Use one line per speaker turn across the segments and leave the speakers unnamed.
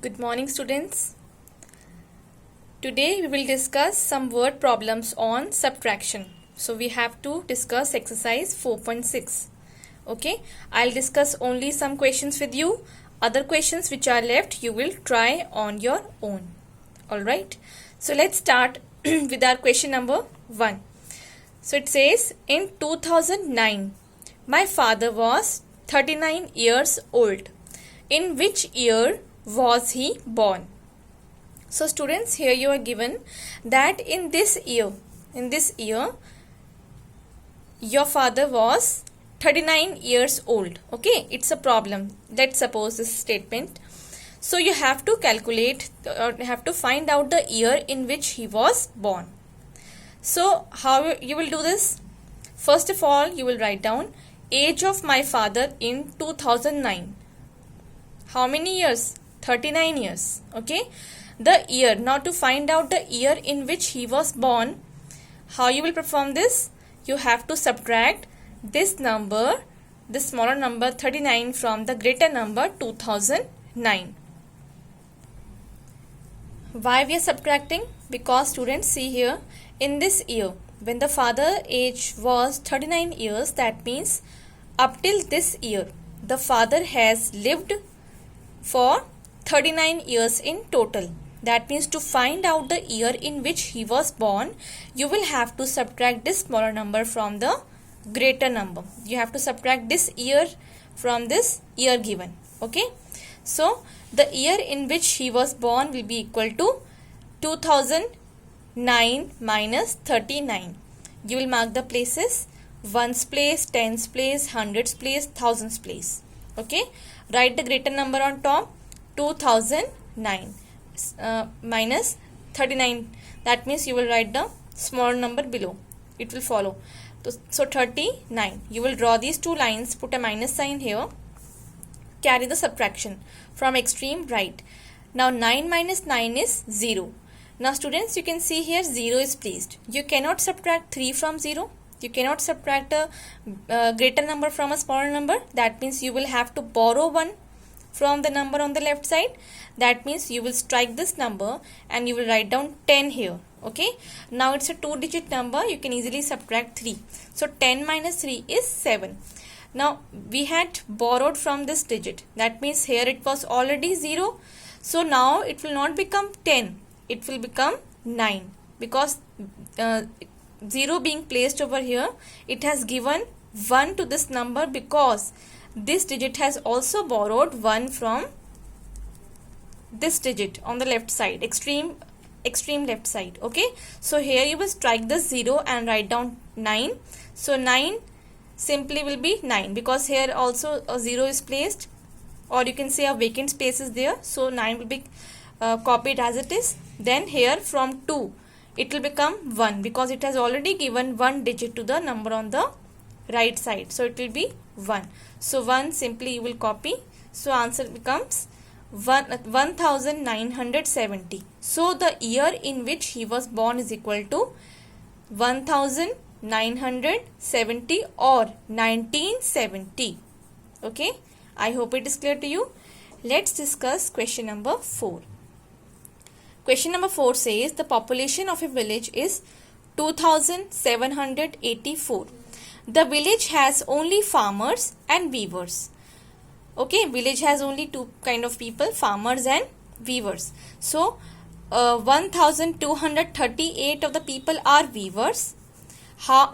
Good morning, students. Today we will discuss some word problems on subtraction. So we have to discuss exercise 4.6. Okay, I'll discuss only some questions with you. Other questions which are left you will try on your own. Alright, so let's start with our question number 1. So it says, in 2009, my father was 39 years old. In which year was he born? So students, here you are given that in this year your father was 39 years old. Okay, it's a problem. Let's suppose this statement. So you have to calculate or have to find out the year in which he was born. So how you will do this? First of all, you will write down age of my father in 2009. How many years? 39 years. Okay, the year. Now to find out the year in which he was born, how you will perform this? You have to subtract this number, this smaller number 39 from the greater number 2009. Why we are subtracting? Because students, see here, in this year when the father age was 39 years, that means up till this year the father has lived for 39 years in total. That means to find out the year in which he was born, you will have to subtract this smaller number from the greater number. You have to subtract this year from this year given. Okay, so the year in which he was born will be equal to 2009 minus 39. You will mark the places: ones place, tens place, hundreds place, thousands place. Okay, write the greater number on top, 2009 minus 39. That means you will write the small number below. It will follow. So 39. You will draw these two lines, put a minus sign here, carry the subtraction from extreme right. Now 9 minus 9 is 0. Now students, you can see here 0 is placed. You cannot subtract 3 from 0. You cannot subtract a greater number from a smaller number. That means you will have to borrow 1 from the number on the left side. That means you will strike this number and you will write down 10 here. Okay, now it's a 2-digit number. You can easily subtract 3. So 10 minus 3 is 7. Now we had borrowed from this digit. That means here it was already 0. So now it will not become 10. It will become 9, because 0 being placed over here, it has given 1 to this number, because this digit has also borrowed 1 from this digit on the left side, extreme left side. Okay, so here you will strike the 0 and write down 9. So 9 simply will be 9, because here also a 0 is placed, or you can say a vacant space is there. So 9 will be copied as it is. Then here from 2 it will become 1, because it has already given 1 digit to the number on the right side. So it will be 1. So 1 simply you will copy. So answer becomes 1970. So the year in which he was born is equal to 1970 or 1970. Okay, I hope it is clear to you. Let's discuss question number 4. Question number 4 says the population of a village is 2784. The village has only farmers and weavers. Okay, village has only two kind of people, farmers and weavers. So 1238 of the people are weavers.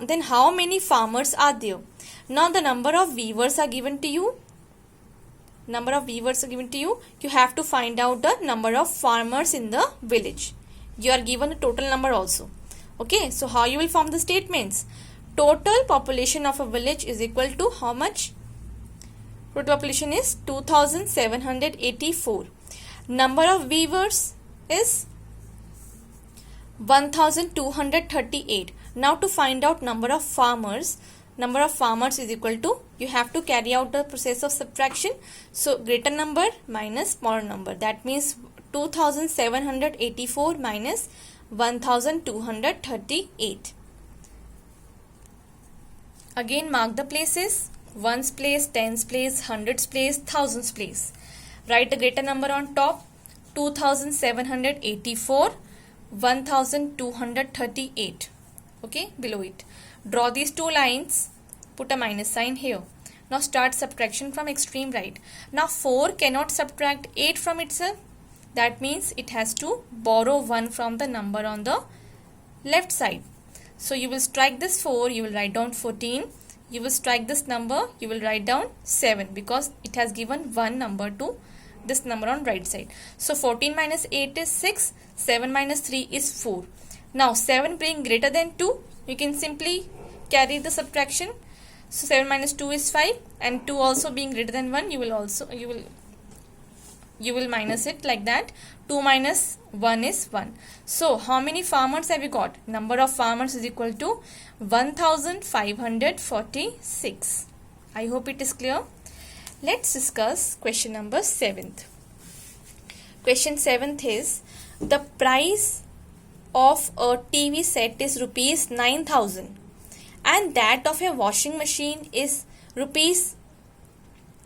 Then how many farmers are there? Now the number of weavers are given to you. You have to find out the number of farmers in the village. You are given a total number also. Okay, so how you will form the statements? Total population of a village is equal to how much? Total population is 2784. Number of weavers is 1238. Now to find out number of farmers is equal to, you have to carry out the process of subtraction. So greater number minus smaller number. That means 2784 minus 1238. Again mark the places: ones place, tens place, hundreds place, thousands place. Write the greater number on top. 2784, 1238. Okay, below it. Draw these two lines, put a minus sign here. Now start subtraction from extreme right. Now 4 cannot subtract 8 from itself. That means it has to borrow 1 from the number on the left side. So you will strike this 4, you will write down 14. You will strike this number, you will write down 7 because it has given one number to this number on right side. So 14 minus 8 is 6, 7 minus 3 is 4. Now 7 being greater than 2, you can simply carry the subtraction. So 7 minus 2 is 5, and 2 also being greater than 1, you will minus it like that. 2 minus 1 is 1. So how many farmers have you got? Number of farmers is equal to 1546. I hope it is clear. Let's discuss question number 7th. Question 7th is, the price of a TV set is rupees 9,000 and that of a washing machine is rupees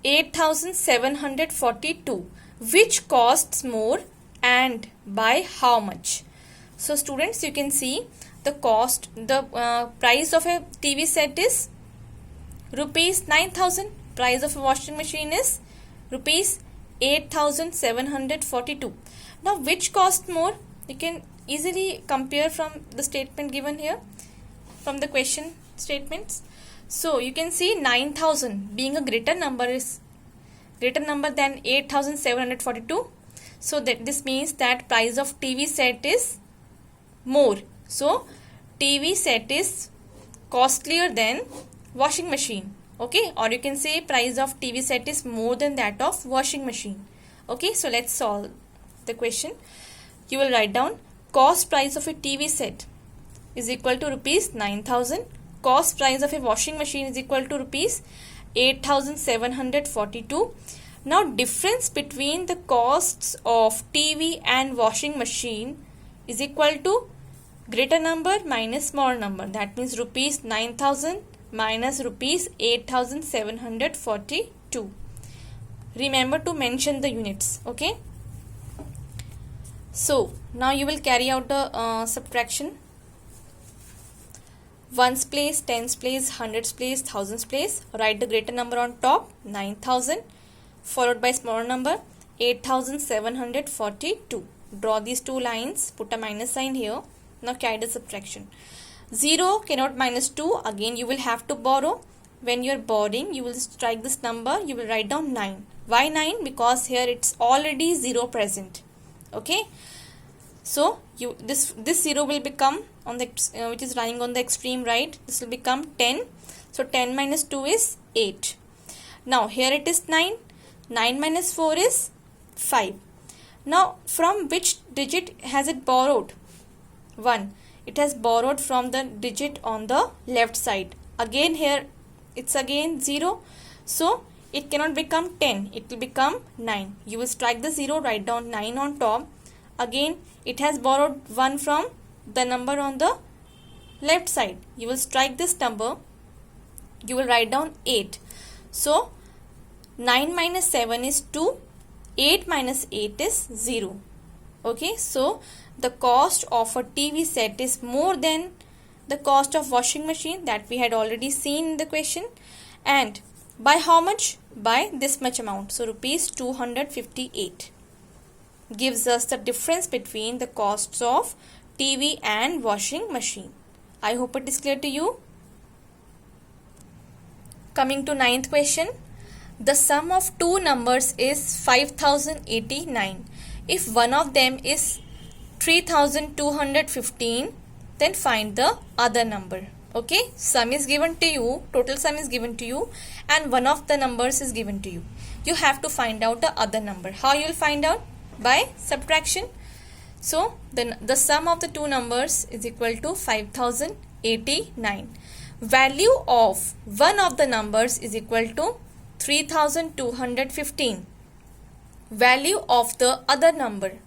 8,742. Which costs more and by how much? So students, you can see the price of a TV set is rupees 9,000. Price of a washing machine is rupees 8,742. Now which cost more? You can easily compare from the statement given here, from the question statements. So you can see 9,000 being a greater number than 8,742. So that this means that price of TV set is more. So TV set is costlier than washing machine. Okay, or you can say price of TV set is more than that of washing machine. Okay, so let's solve the question. You will write down cost price of a TV set is equal to rupees 9,000. Cost price of a washing machine is equal to rupees 8,742. Now difference between the costs of TV and washing machine is equal to greater number minus small number. That means rupees 9,000 minus rupees 8,742. Remember to mention the units. Okay. So now you will carry out the subtraction. Ones place, tens place, hundreds place, thousands place. Write the greater number on top, 9,000, followed by smaller number, 8,742. Draw these two lines, put a minus sign here. Now carry the subtraction. 0 cannot minus 2. Again you will have to borrow. When you are borrowing, you will strike this number, you will write down 9. Why 9? Because here it's already 0 present. Okay. So this 0 will become on the which is lying on the extreme right. This will become 10. So 10 minus 2 is 8. Now here it is 9. 9 minus 4 is 5. Now from which digit has it borrowed? 1. It has borrowed from the digit on the left side. Again here it's again 0. So it cannot become 10. It will become 9. You will strike the 0, write down 9 on top. Again it has borrowed 1 from the number on the left side. You will strike this number. You will write down 8. So 9 minus 7 is 2. 8 minus 8 is 0. Okay. So the cost of a TV set is more than the cost of washing machine, that we had already seen in the question. And by how much? By this much amount. So rupees 258 gives us the difference between the costs of TV and washing machine. I hope it is clear to you. Coming to 9th question. The sum of two numbers is 5089. If one of them is 3215, then find the other number. Okay, sum is given to you, total sum is given to you, and one of the numbers is given to you. You have to find out the other number. How you will find out? By subtraction. So the sum of the two numbers is equal to 5089. Value of one of the numbers is equal to 3215. Value of the other number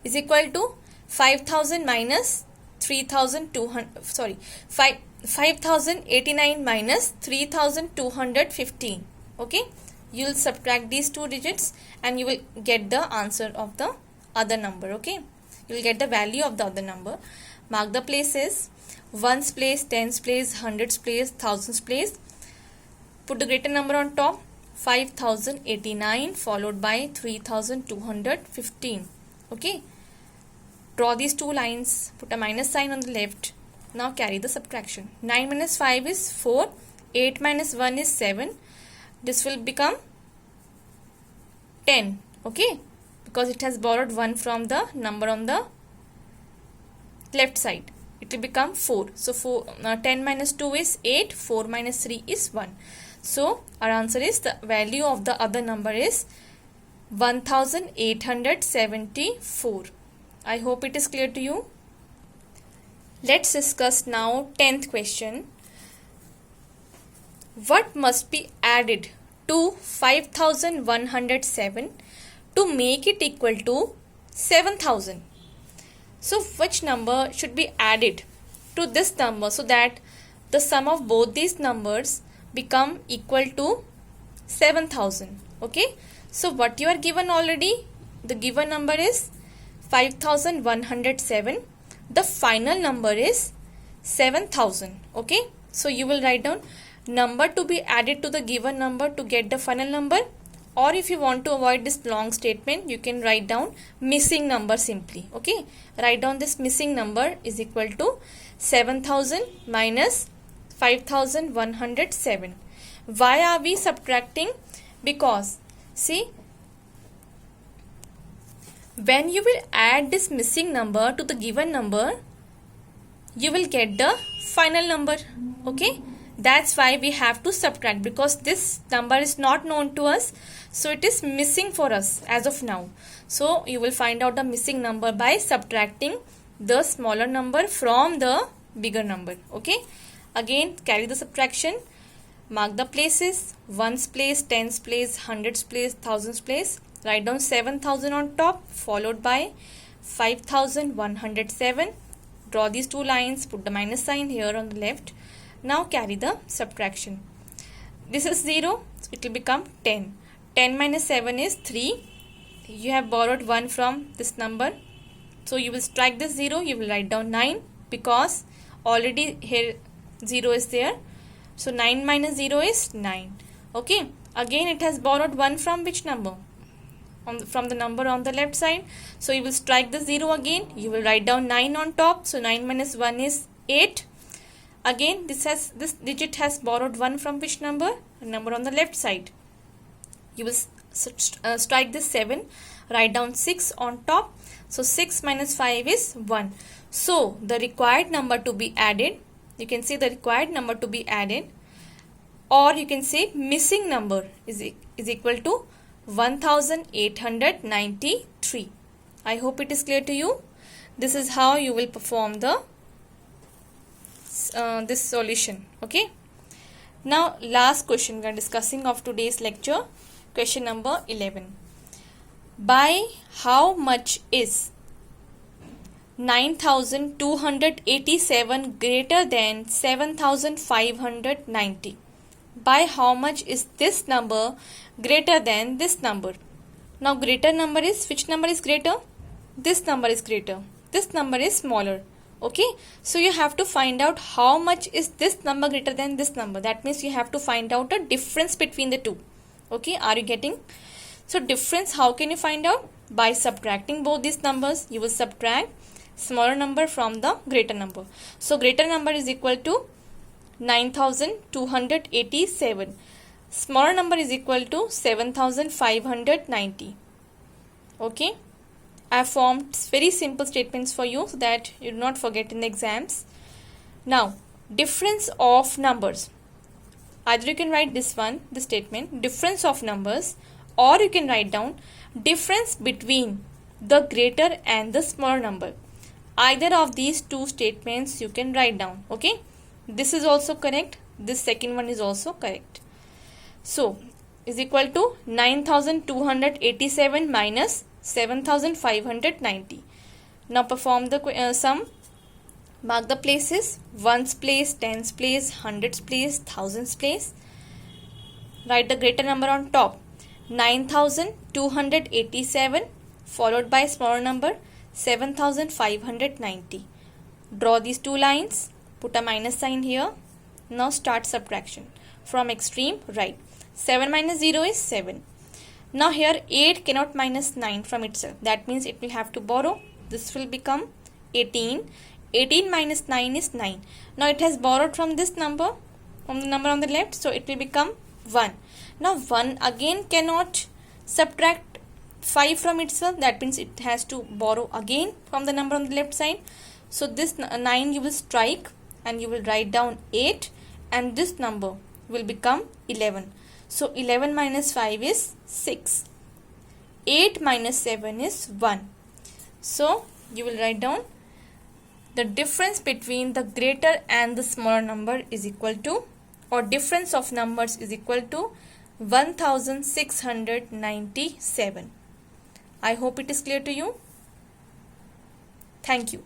is equal to 5000 minus 5089 minus 3215. Okay, you will subtract these two digits and you will get the answer of the other number. Okay, you will get the value of the other number. Mark the places: ones place, tens place, hundreds place, thousands place. Put the greater number on top: 5089 followed by 3215. Okay, draw these two lines, put a minus sign on the left. Now carry the subtraction. 9 minus 5 is 4, 8 minus 1 is 7. This will become 10. Okay, because it has borrowed 1 from the number on the left side. It will become 4. So 10 minus 2 is 8, 4 minus 3 is 1. So our answer is, the value of the other number is 1874. I hope it is clear to you. Let's discuss now 10th question. What must be added to 5107 to make it equal to 7000? So which number should be added to this number so that the sum of both these numbers become equal to 7000? Okay, so what you are given already, the given number is 5107. The final number is 7000. Okay, so you will write down number to be added to the given number to get the final number, or if you want to avoid this long statement, you can write down missing number simply. Okay, write down this missing number is equal to 7000 minus 5107. Why are we subtracting? Because see, when you will add this missing number to the given number, you will get the final number. Okay, that's why we have to subtract, because this number is not known to us, so it is missing for us as of now. So you will find out the missing number by subtracting the smaller number from the bigger number. Okay, again carry the subtraction. Mark the places: ones place, tens place, hundreds place, thousands place. Write down 7000 on top followed by 5107. Draw these two lines, put the minus sign here on the left. Now carry the subtraction. This is 0, so it will become 10. 10 minus 7 is 3. You have borrowed 1 from this number, so you will strike this 0. You will write down 9 because already here 0 is there. So 9 minus 0 is 9. Okay, again it has borrowed 1 from which number? From the number on the left side. So you will strike the 0 again. You will write down 9 on top. So 9 minus 1 is 8. Again this digit has borrowed 1 from which number? A number on the left side. You will strike this 7. Write down 6 on top. So 6 minus 5 is 1. So the required number to be added, you can say the required number to be added, or you can say missing number is equal to 1893. I hope it is clear to you. This is how you will perform the this solution. Okay, now last question we are discussing of today's lecture, question number 11. By how much is 9287 greater than 7590? By how much is this number greater than this number? Now greater number is, which number is greater? This number is greater. This number is smaller. Okay, so you have to find out how much is this number greater than this number. That means you have to find out a difference between the two. Okay, are you getting? So difference, how can you find out? By subtracting both these numbers. You will subtract smaller number from the greater number. So greater number is equal to 9287. Smaller number is equal to 7590. Okay, I have formed very simple statements for you so that you do not forget in the exams. Now difference of numbers, either you can write this one, this statement, difference of numbers, or you can write down difference between the greater and the smaller number. Either of these two statements you can write down. Okay, this is also correct, this second one is also correct. So is equal to 9287 minus 7590. Now perform the sum. Mark the places: ones place, tens place, hundreds place, thousands place. Write the greater number on top: 9287 followed by smaller number 7590. Draw these two lines, put a minus sign here. Now start subtraction from extreme right. 7 minus 0 is 7. Now here 8 cannot minus 9 from itself. That means it will have to borrow. This will become 18. 18 minus 9 is 9. Now it has borrowed from this number, from the number on the left, so it will become 1. Now 1 again cannot subtract 5 from itself. That means it has to borrow again from the number on the left side. So this 9 you will strike and you will write down 8, and this number will become 11. So 11 minus 5 is 6. 8 minus 7 is 1. So you will write down the difference between the greater and the smaller number is equal to, or difference of numbers is equal to 1697. I hope it is clear to you. Thank you.